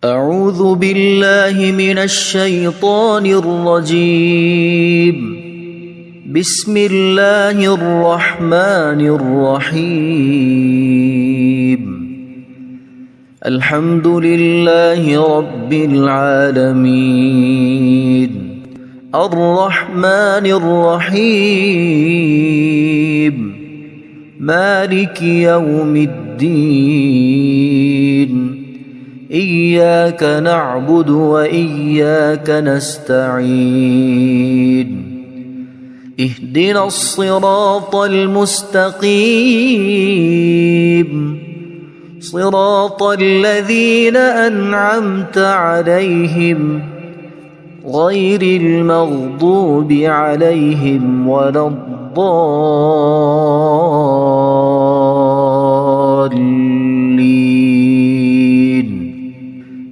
أعوذ بالله من الشيطان الرجيم. بسم الله الرحمن الرحيم. الحمد لله رب العالمين الرحمن الرحيم مالك يوم الدين إياك نعبد وإياك نستعين اهدنا الصراط المستقيم صراط الذين أنعمت عليهم غير المغضوب عليهم ولا الضالين.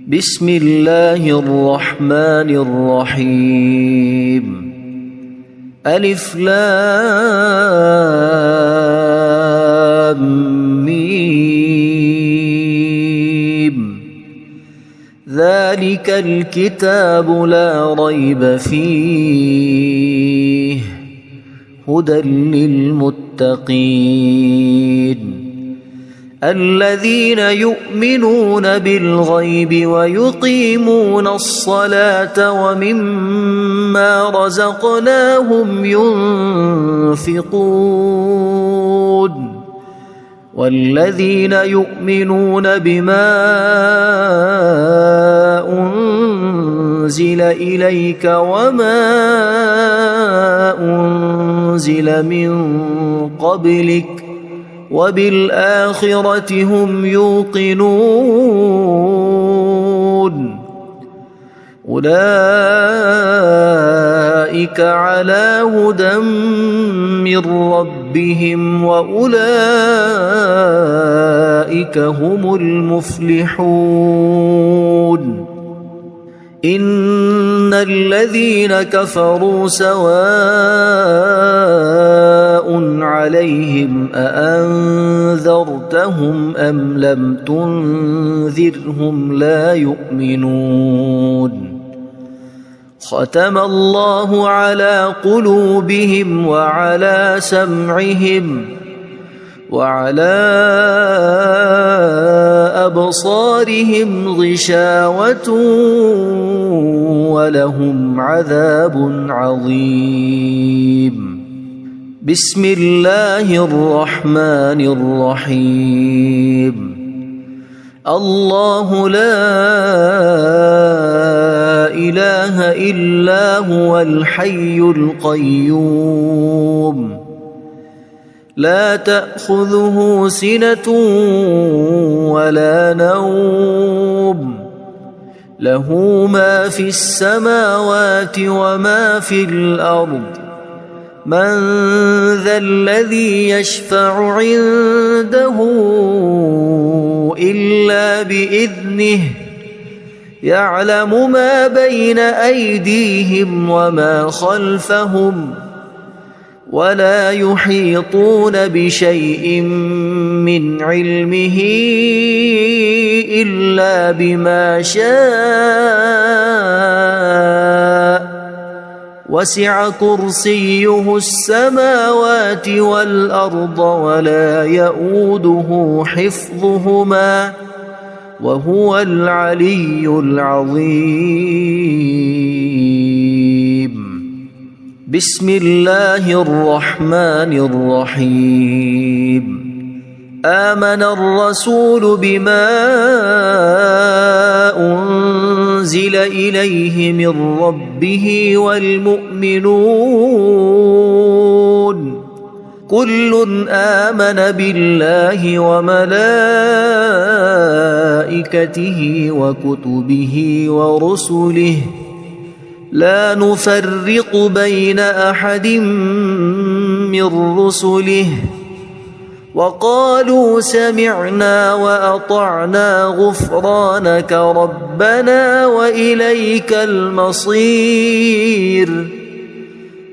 بسم الله الرحمن الرحيم. ألف لام ميم. ذلك الكتاب لا ريب فيه هدى للمتقين الذين يؤمنون بالغيب ويقيمون الصلاة ومما رزقناهم ينفقون والذين يؤمنون بما أنزل إليك وما أنزل من قبلك وبالآخرة هم يوقنون أولئك على هدى من ربهم وأولئك هم المفلحون. إن الذين كفروا سواء عليهم أأنذرتهم أم لم تنذرهم لا يؤمنون. ختم الله على قلوبهم وعلى سمعهم وعلى أبصارهم غشاوة ولهم عذاب عظيم. بسم الله الرحمن الرحيم. الله لا إله إلا هو الحي القيوم لا تأخذه سنة ولا نوم له ما في السماوات وما في الأرض. من ذا الذي يشفع عنده إلا بإذنه يعلم ما بين أيديهم وما خلفهم ولا يحيطون بشيء من علمه إلا بما شاء وسع كرسيه السماوات والأرض ولا يؤوده حفظهما وهو العلي العظيم. بسم الله الرحمن الرحيم. آمن الرسول بما أنزل إليه من ربه والمؤمنون كل آمن بالله وملائكته وكتبه ورسله لا نفرق بين أحد من رسله وقالوا سمعنا وأطعنا غفرانك ربنا وإليك المصير.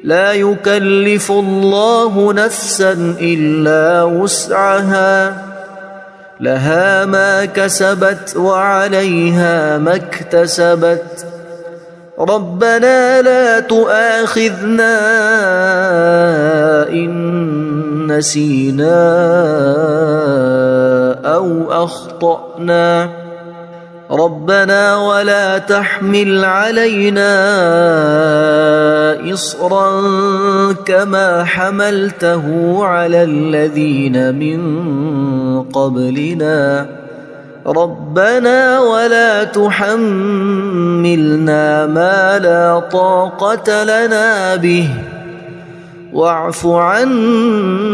لا يكلف الله نفسا إلا وسعها لها ما كسبت وعليها ما اكتسبت ربنا لا تؤاخذنا إن نسينا أو أخطأنا ربنا ولا تحمل علينا إصرا كما حملته على الذين من قبلنا ربنا ولا تحملنا ما لا طاقة لنا به واعف عنا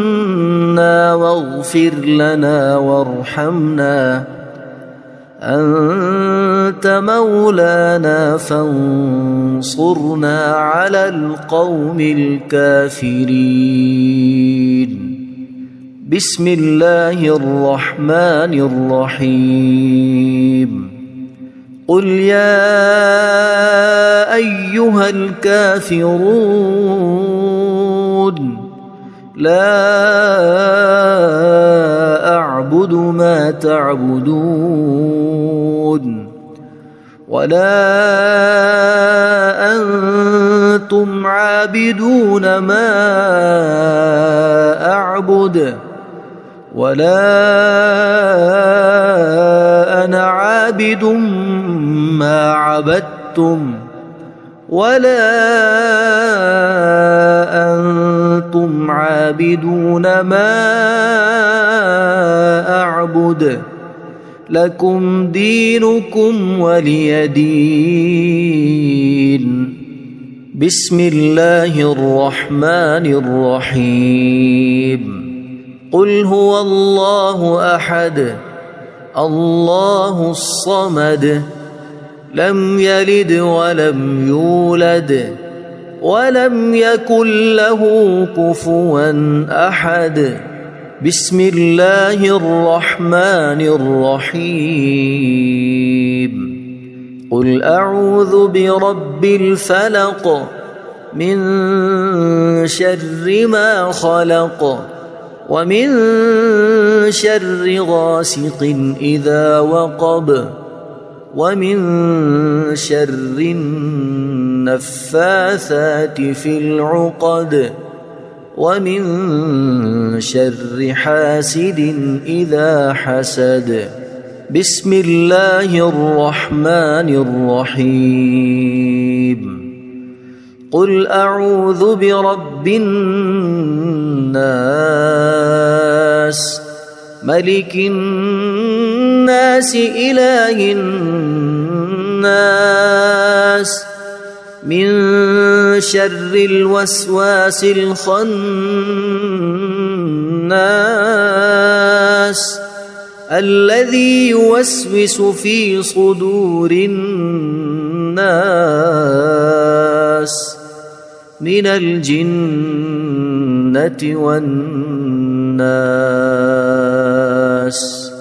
واغفر لنا وارحمنا أنت مولانا فانصرنا على القوم الكافرين بسم الله الرحمن الرحيم قل يا أيها الكافرون لا أعبد ما تعبدون ولا أنتم عابدون ما أعبد ولا أنا عابد ما عبدتم ولا أنتم عابدون ما أعبد لكم دينكم ولي دين بسم الله الرحمن الرحيم قل هو الله أحد الله الصمد لم يلد ولم يولد ولم يكن له كفوا أحد بسم الله الرحمن الرحيم قل أعوذ برب الفلق من شر ما خلق ومن شر غاسق إذا وقب ومن شر النفاثات في العقد ومن شر حاسد إذا حسد بسم الله الرحمن الرحيم قل أعوذ برب الناس ملك الناس إله الناس من شر الوسواس الخناس الذي يوسوس في صدور الناس من الجنة والناس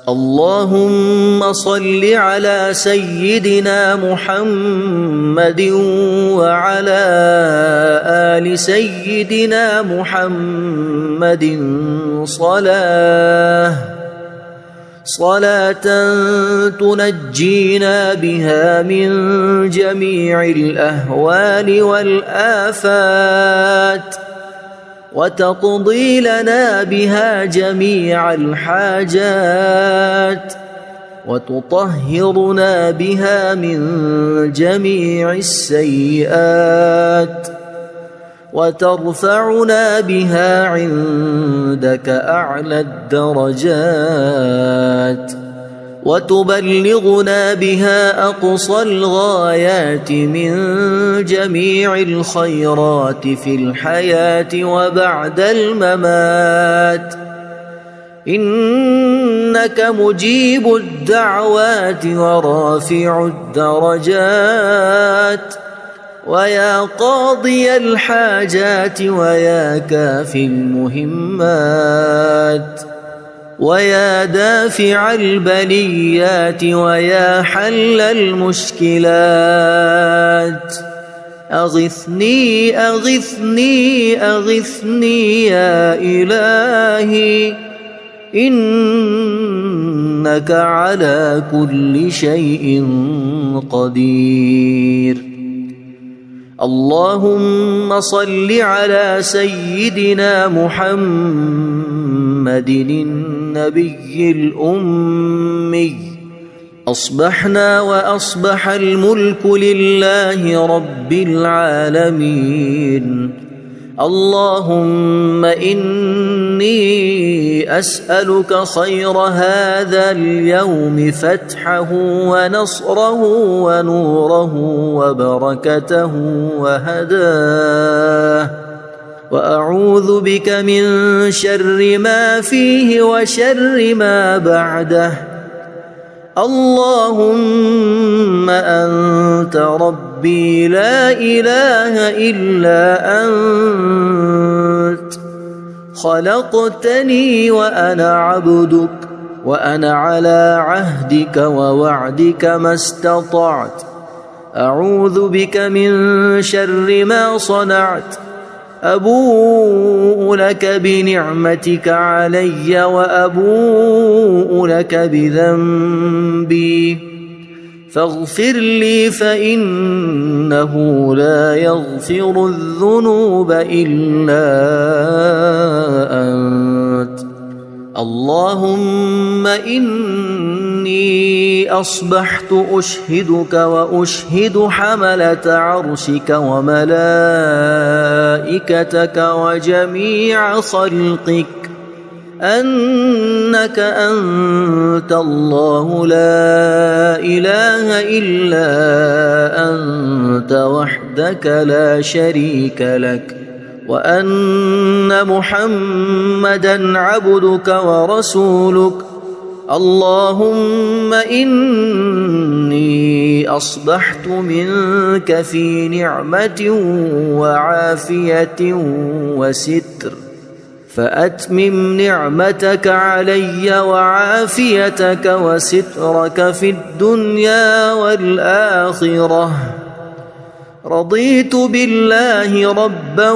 اللهم صل على سيدنا محمد وعلى آل سيدنا محمد صلاة تنجينا بها من جميع الأهوال والآفات وتقضي لنا بها جميع الحاجات وتطهرنا بها من جميع السيئات وترفعنا بها عندك أعلى الدرجات وتبلغنا بها أقصى الغايات من جميع الخيرات في الحياة وبعد الممات إنك مجيب الدعوات ورافع الدرجات ويا قاضي الحاجات ويا كافي المهمات ويا دافع البليات ويا حل المشكلات أغثني أغثني أغثني يا إلهي إنك على كل شيء قدير. اللهم صل على سيدنا محمد النبي الأمي. أصبحنا وأصبح الملك لله رب العالمين. اللهم إني أسألك خير هذا اليوم، فتحه ونصره ونوره وبركته وهداه، وأعوذ بك من شر ما فيه وشر ما بعده. اللهم أنت ربي لا إله إلا أنت، خلقتني وأنا عبدك، وأنا على عهدك ووعدك ما استطعت. أعوذ بك من شر ما صنعت. أبوء لك بنعمتك علي وأبوء لك بذنبي، فاغفر لي فإنه لا يغفر الذنوب إلا أنت. اللهم إني أصبحت أشهدك وأشهد حملة عرشك وملائكتك وجميع خلقك أنك أنت الله لا إله إلا أنت وحدك لا شريك لك، وأن محمدًا عبدك ورسولك. اللهم إني أصبحت منك في نعمة وعافية وستر، فأتمم نعمتك علي وعافيتك وسترك في الدنيا والآخرة. رضيت بالله ربا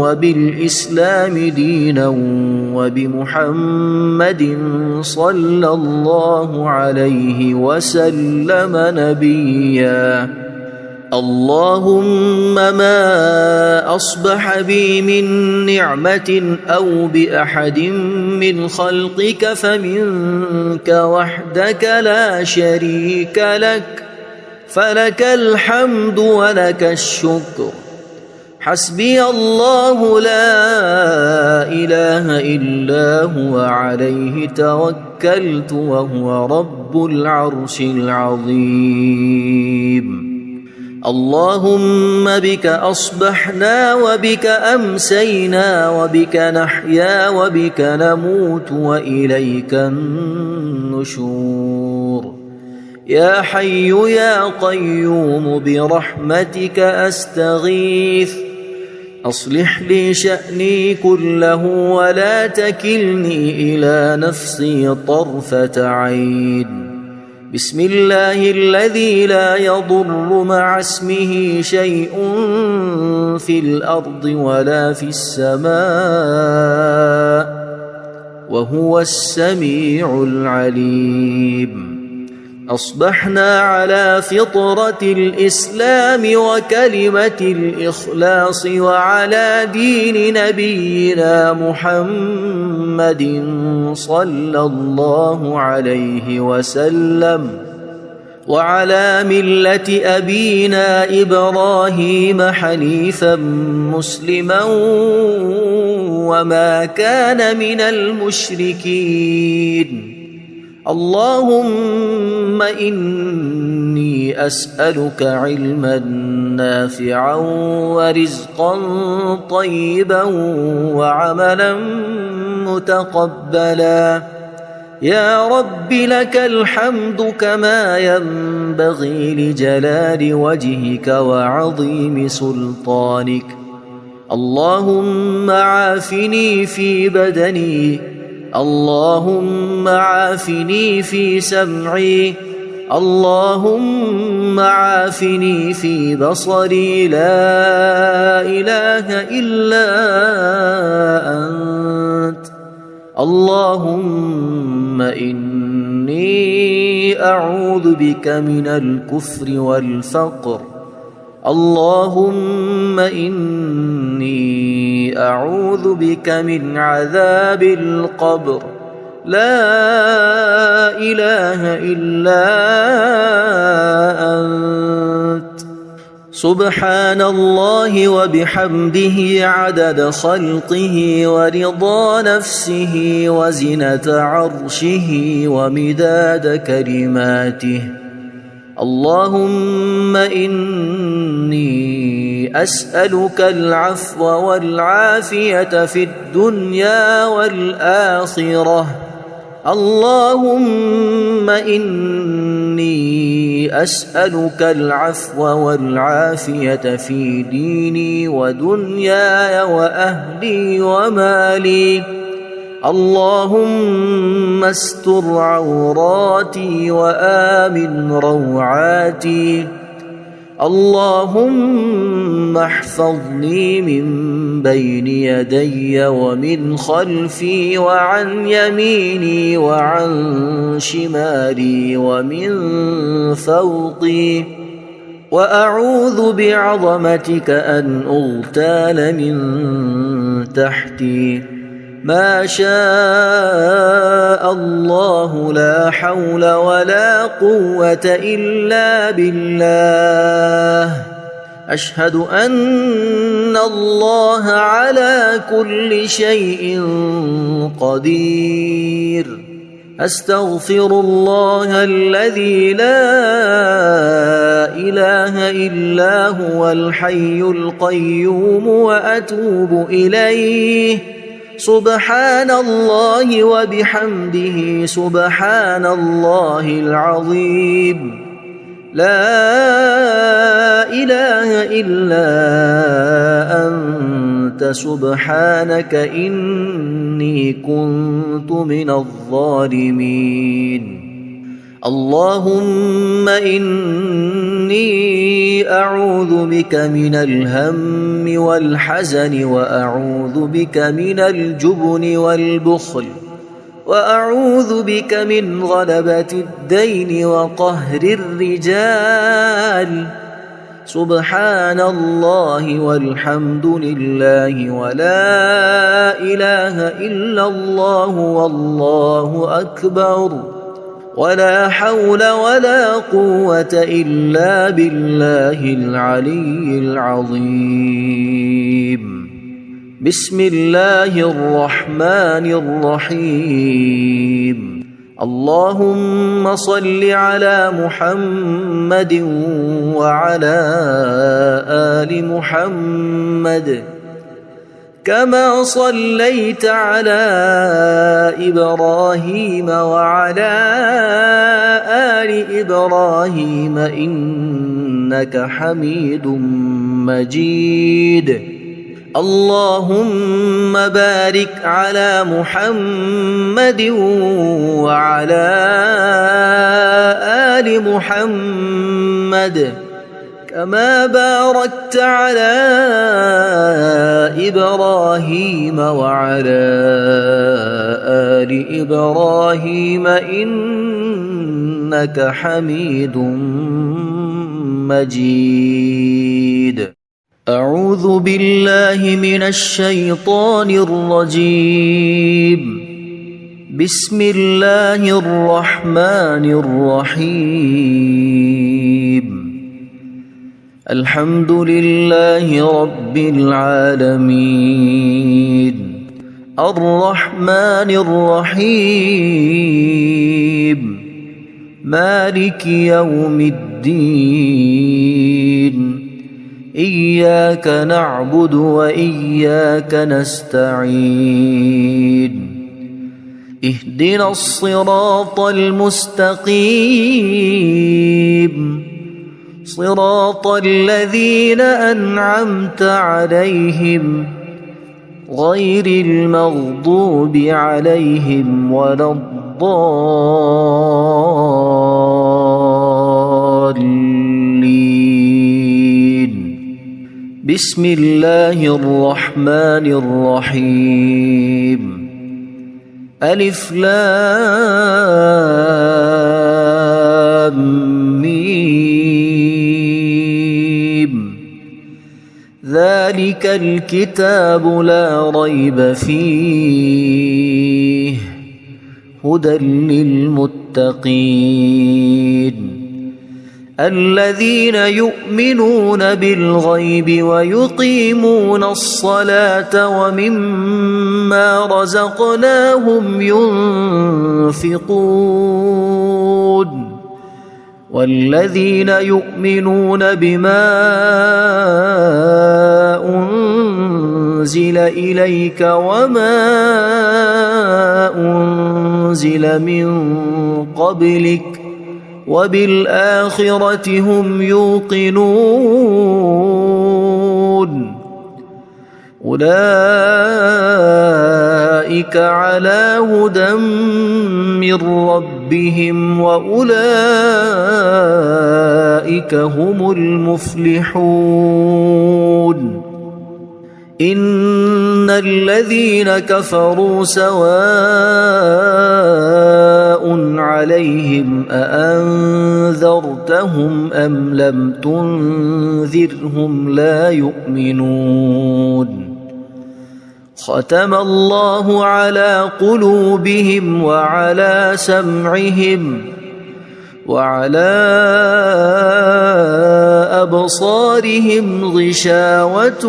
وبالإسلام دينا وبمحمد صلى الله عليه وسلم نبيا. اللهم ما أصبح بي من نعمة أو بأحد من خلقك فمنك وحدك لا شريك لك، فلك الحمد ولك الشكر. حسبي الله لا إله إلا هو عليه توكلت وهو رب العرش العظيم. اللهم بك أصبحنا وبك أمسينا وبك نحيا وبك نموت وإليك النشور. يا حي يا قيوم برحمتك أستغيث، أصلح لي شأني كله ولا تكلني إلى نفسي طرفة عين. بسم الله الذي لا يضر مع اسمه شيء في الأرض ولا في السماء وهو السميع العليم. أصبحنا على فطرة الإسلام وكلمة الإخلاص وعلى دين نبينا محمد صلى الله عليه وسلم، وعلى ملة أبينا إبراهيم حنيفا مسلما وما كان من المشركين. اللهم إني أسألك علما نافعا ورزقا طيبا وعملا متقبلا. يا رب لك الحمد كما ينبغي لجلال وجهك وعظيم سلطانك. اللهم عافني في بدني، اللهم عافني في سمعي، اللهم عافني في بصري. لا إله إلا أنت. اللهم إني أعوذ بك من الكفر والفقر. اللهم إني أعوذ بك من عذاب القبر. لا إله إلا أنت. سبحان الله وبحمده عدد خلقه ورضا نفسه وزنة عرشه ومداد كلماته. اللهم إني أسألك العفو والعافية في الدنيا والآخرة. اللهم إني أسألك العفو والعافية في ديني ودنياي وأهلي ومالي. اللهم استر عوراتي وآمن روعاتي. اللهم احفظني من بين يدي ومن خلفي وعن يميني وعن شمالي ومن فوقي. وأعوذ بعظمتك أن أغتال من تحتي. ما شاء الله لا حول ولا قوة إلا بالله. أشهد أن الله على كل شيء قدير. أستغفر الله الذي لا إله إلا هو الحي القيوم وأتوب إليه. سبحان الله وبحمده سبحان الله العظيم. لا إله إلا أنت سبحانك إني كنت من الظالمين. اللهم إني أعوذ بك من الهم والحزن وأعوذ بك من الجبن والبخل وأعوذ بك من غلبة الدين وقهر الرجال. سبحان الله والحمد لله ولا إله إلا الله والله أكبر ولا حول ولا قوة إلا بالله العلي العظيم. بسم الله الرحمن الرحيم. اللهم صل على محمد وعلى آل محمد كما صليت على إبراهيم وعلى آل إبراهيم إنك حميد مجيد. اللهم بارك على محمد وعلى آل محمد كما باركت على إبراهيم وعلى آل إبراهيم إنك حميد مجيد. أعوذ بالله من الشيطان الرجيم. بسم الله الرحمن الرحيم. الحمد لله رب العالمين. الرحمن الرحيم. مالك يوم الدين. إياك نعبد وإياك نستعين. اهدنا الصراط المستقيم. صراط الذين أنعمت عليهم غير المغضوب عليهم ولا الضالين. بسم الله الرحمن الرحيم. ألف لام ميم ذلك الكتاب لا ريب فيه هدى للمتقين الذين يؤمنون بالغيب ويقيمون الصلاة ومما رزقناهم ينفقون والذين يؤمنون بما أنزل إليك وما أنزل من قبلك وبالآخرة هم يوقنون أولئك على هدى من ربهم وأولئك هم المفلحون إن الذين كفروا سواء عليهم أأنذرتهم أم لم تنذرهم لا يؤمنون ختم الله على قلوبهم وعلى سمعهم وعلى أبصارهم غشاوة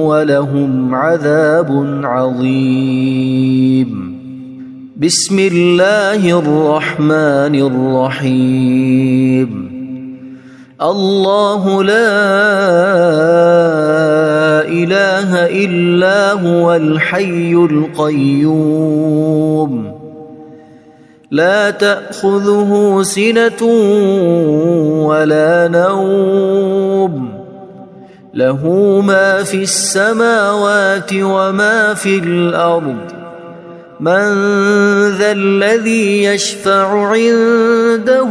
ولهم عذاب عظيم بسم الله الرحمن الرحيم الله لا إله إلا هو الحي القيوم لا تأخذه سنة ولا نوم له ما في السماوات وما في الأرض من ذا الذي يشفع عنده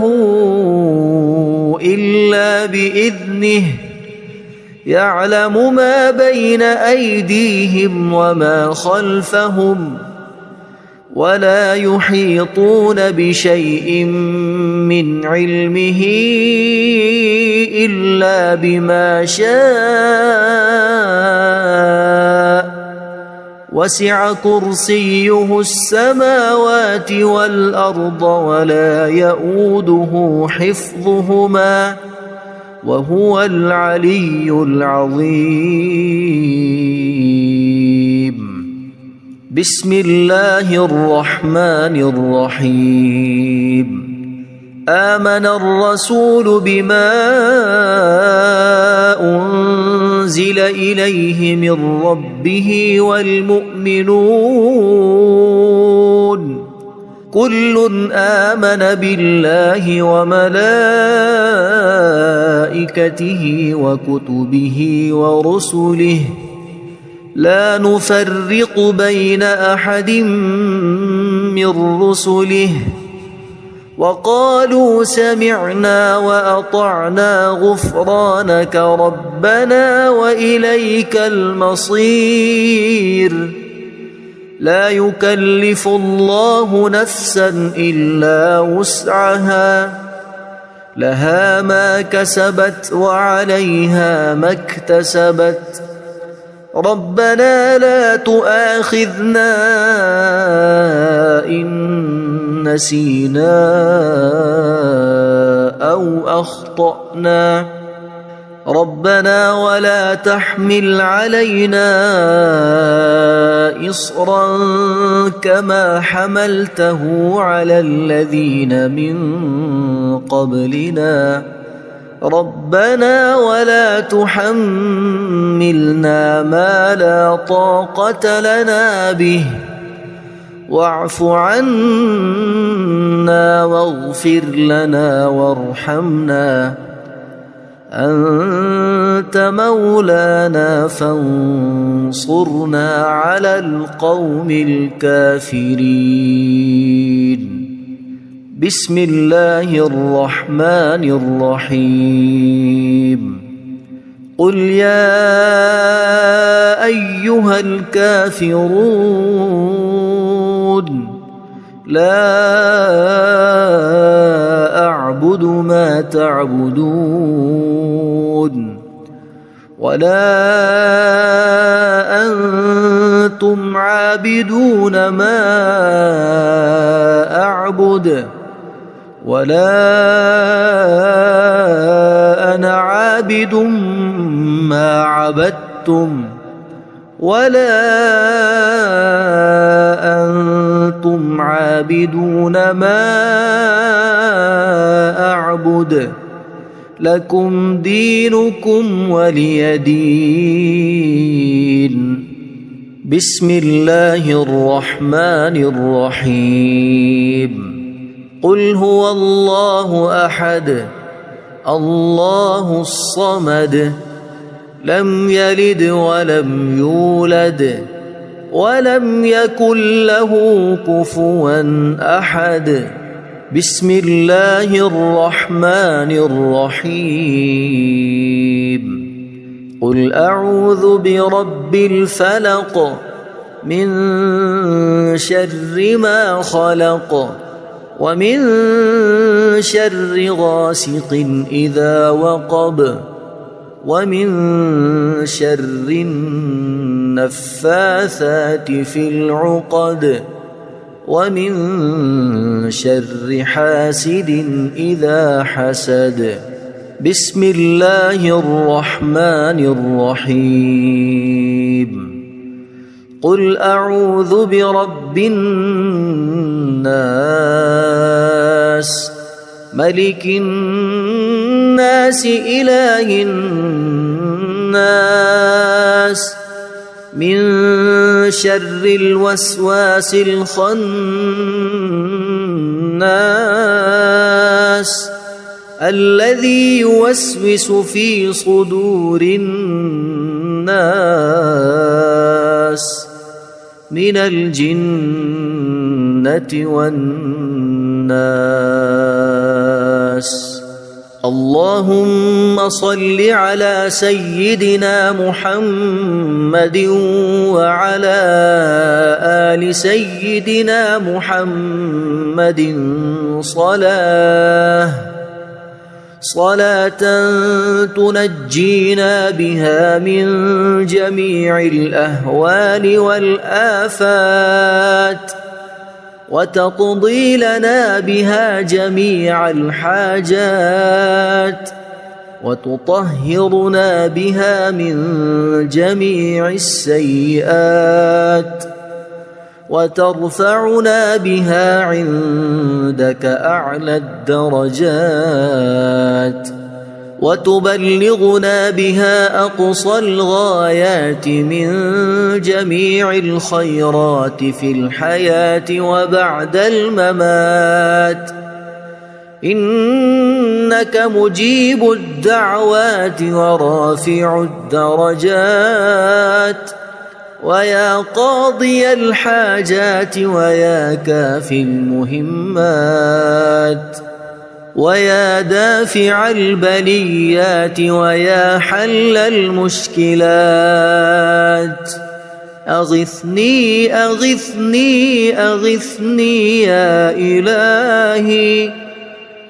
إلا بإذنه يعلم ما بين أيديهم وما خلفهم ولا يحيطون بشيء من علمه إلا بما شاء وسع كرسيه السماوات والأرض ولا يؤوده حفظهما وهو العلي العظيم بسم الله الرحمن الرحيم آمن الرسول بما أنزل إليه من ربه والمؤمنون كل آمن بالله وملائكته وكتبه ورسله لا نفرق بين أحد من رسله وقالوا سمعنا وأطعنا غفرانك ربنا وإليك المصير لا يكلف الله نفسا إلا وسعها لها ما كسبت وعليها ما اكتسبت ربنا لا تؤاخذنا إن نسينا أو أخطأنا ربنا ولا تحمل علينا إصرا كما حملته على الذين من قبلنا ربنا ولا تحملنا ما لا طاقة لنا به واعف عنا واغفر لنا وارحمنا أنت مولانا فانصرنا على القوم الكافرين بسم الله الرحمن الرحيم قل يا أيها الكافرون لا أعبد ما تعبدون ولا أنتم عابدون ما أعبد ولا أنا عابد ما عبدتم ولا أنتم عابدون ما أعبد لكم دينكم ولي دين. بسم الله الرحمن الرحيم. قل هو الله أحد الله الصمد لم يلد ولم يولد ولم يكن له كفوا أحد. بسم الله الرحمن الرحيم. قل أعوذ برب الفلق من شر ما خلق ومن شر غاسق إذا وقب ومن شر النفاثات في العقد ومن شر حاسد إذا حسد. بسم الله الرحمن الرحيم. قل أعوذ برب الناس ملك الناس إله الناس من شر الوسواس الخناس الذي يوسوس في صدور الناس من الجنة والناس. اللهم صل على سيدنا محمد وعلى آل سيدنا محمد صلاة تنجينا بها من جميع الأهوال والآفات وتقضي لنا بها جميع الحاجات وتطهرنا بها من جميع السيئات وترفعنا بها عندك أعلى الدرجات وتبلغنا بها أقصى الغايات من جميع الخيرات في الحياة وبعد الممات. إنك مجيب الدعوات ورافع الدرجات ويا قاضي الحاجات ويا كافي المهمات ويا دافع البليات ويا حل المشكلات. أغثني أغثني أغثني يا إلهي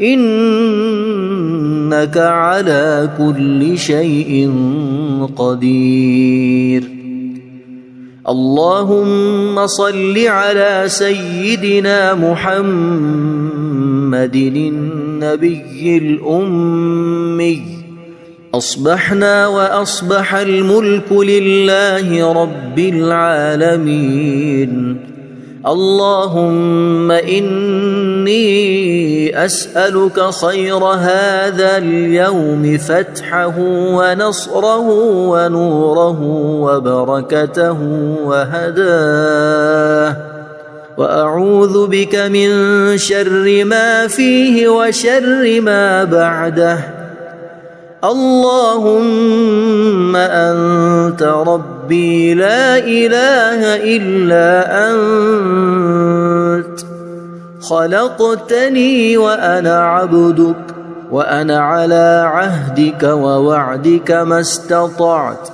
إنك على كل شيء قدير. اللهم صل على سيدنا محمد النبي الأمي. أصبحنا وأصبح الملك لله رب العالمين. اللهم إني أسألك خير هذا اليوم فتحه ونصره ونوره وبركته وهداه وأعوذ بك من شر ما فيه وشر ما بعده. اللهم أنت ربي لا إله إلا أنت خلقتني وأنا عبدك وأنا على عهدك ووعدك ما استطعت.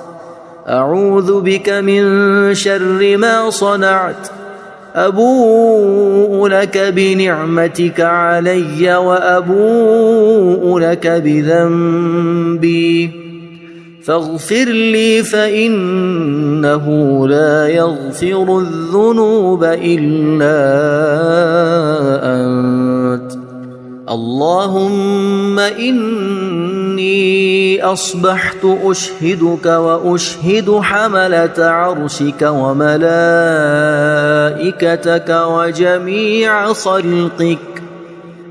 أعوذ بك من شر ما صنعت أبوء لك بنعمتك علي وأبوء لك بذنبي فاغفر لي فإنه لا يغفر الذنوب إلا أنت. اللهم إني أصبحت أشهدك وأشهد حملة عرشك وملائكتك وجميع خلقك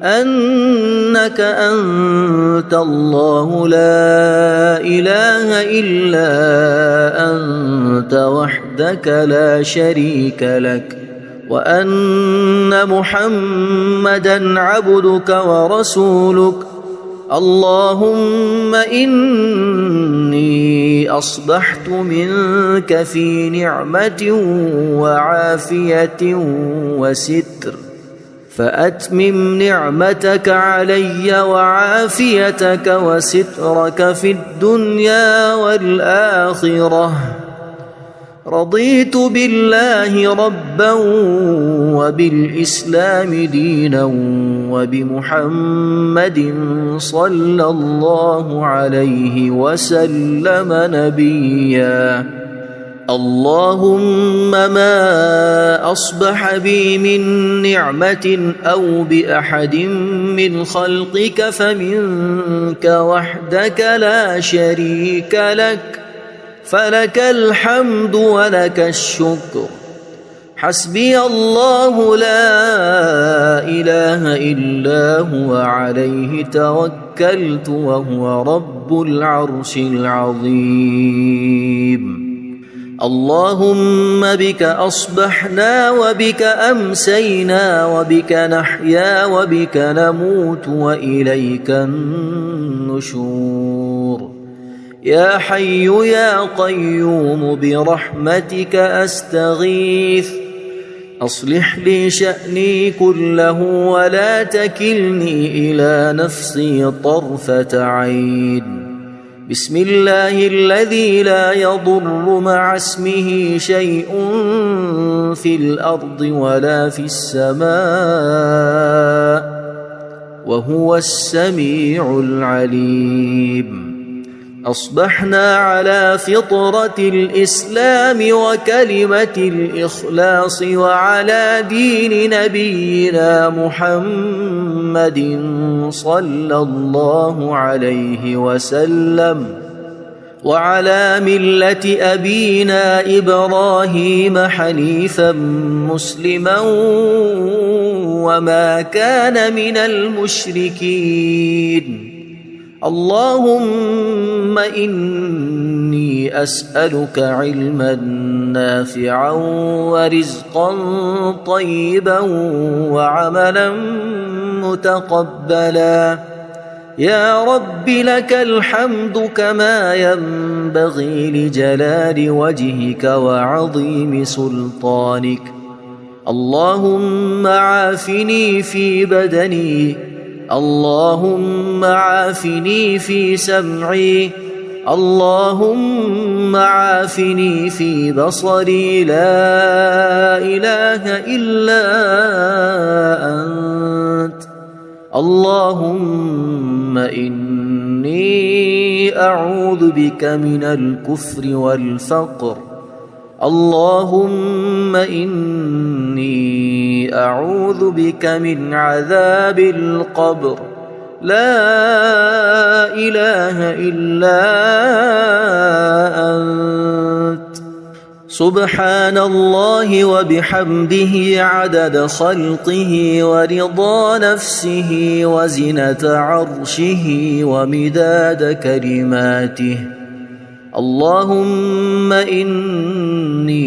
أنك أنت الله لا إله إلا أنت وحدك لا شريك لك وأن محمدًا عبدك ورسولك. اللهم إني أصبحت منك في نعمة وعافية وستر فأتمم نعمتك علي وعافيتك وسترك في الدنيا والآخرة. رضيت بالله ربا وبالإسلام دينا وبمحمد صلى الله عليه وسلم نبيا. اللهم ما أصبح بي من نعمة أو بأحد من خلقك فمنك وحدك لا شريك لك فلك الحمد ولك الشكر. حسبي الله لا إله إلا هو عليه توكلت وهو رب العرش العظيم. اللهم بك أصبحنا وبك أمسينا وبك نحيا وبك نموت وإليك النشور. يا حي يا قيوم برحمتك أستغيث أصلح لي شأني كله ولا تكلني إلى نفسي طرفة عين. بسم الله الذي لا يضر مع اسمه شيء في الأرض ولا في السماء وهو السميع العليم. أصبحنا على فطرة الإسلام وكلمة الإخلاص وعلى دين نبينا محمد صلى الله عليه وسلم وعلى ملة أبينا إبراهيم حنيفا مسلما وما كان من المشركين. اللهم إني أسألك علما نافعا ورزقا طيبا وعملا متقبلا. يا رب لك الحمد كما ينبغي لجلال وجهك وعظيم سلطانك. اللهم عافني في بدني اللهم عافني في سمعي اللهم عافني في بصري لا إله إلا أنت. اللهم إني أعوذ بك من الكفر والفقر. اللهم إني أعوذ بك من عذاب القبر. لا إله إلا أنت. سبحان الله وبحمده عدد خلقه ورضا نفسه وزنة عرشه ومداد كلماته. اللهم إني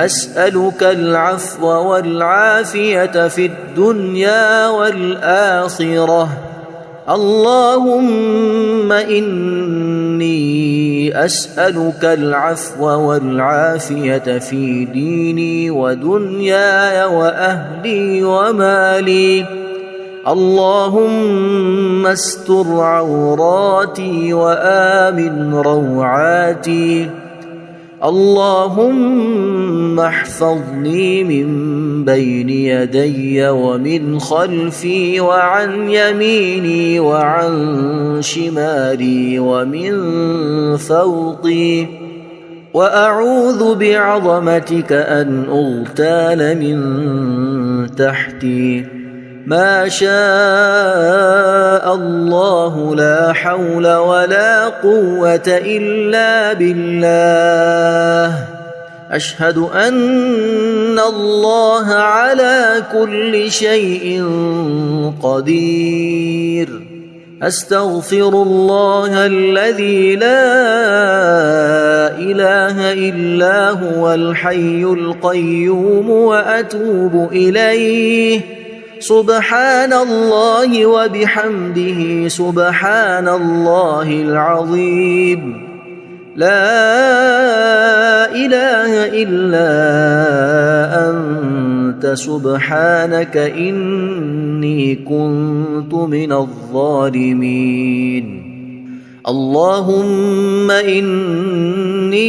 أسألك العفو والعافية في الدنيا والآخرة. اللهم إني أسألك العفو والعافية في ديني ودنياي وأهلي ومالي. اللهم استر عوراتي وآمن روعاتي. اللهم احفظني من بين يدي ومن خلفي وعن يميني وعن شمالي ومن فوقي، وأعوذ بعظمتك أن أغتال من تحتي. ما شاء الله لا حول ولا قوة إلا بالله. أشهد أن الله على كل شيء قدير. أستغفر الله الذي لا إله إلا هو الحي القيوم وأتوب إليه. سبحان الله وبحمده سبحان الله العظيم. لا إله إلا أنت سبحانك إني كنت من الظالمين. اللهم إني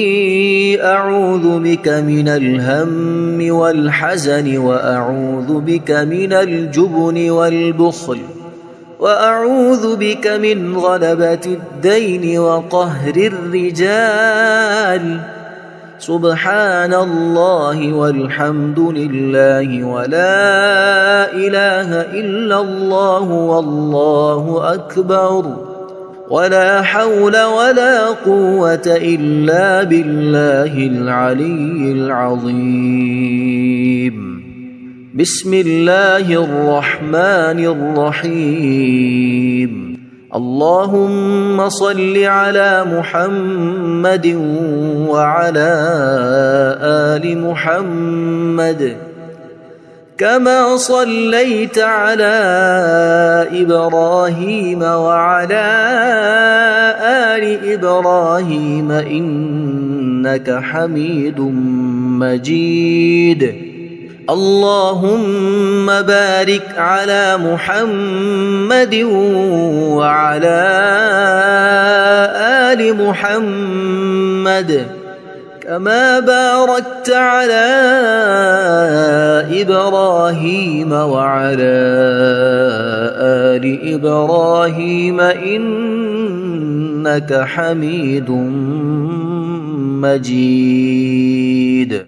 أعوذ بك من الهم والحزن، وأعوذ بك من الجبن والبخل، وأعوذ بك من غلبة الدين وقهر الرجال. سبحان الله والحمد لله ولا إله إلا الله والله أكبر، ولا حول ولا قوة إلا بالله العلي العظيم. بسم الله الرحمن الرحيم. اللهم صل على محمد وعلى آل محمد كما صليت على إبراهيم وعلى آل إبراهيم إنك حميد مجيد. اللهم بارك على محمد وعلى آل محمد كما باركت على إبراهيم وعلى آل إبراهيم إنك حميد مجيد.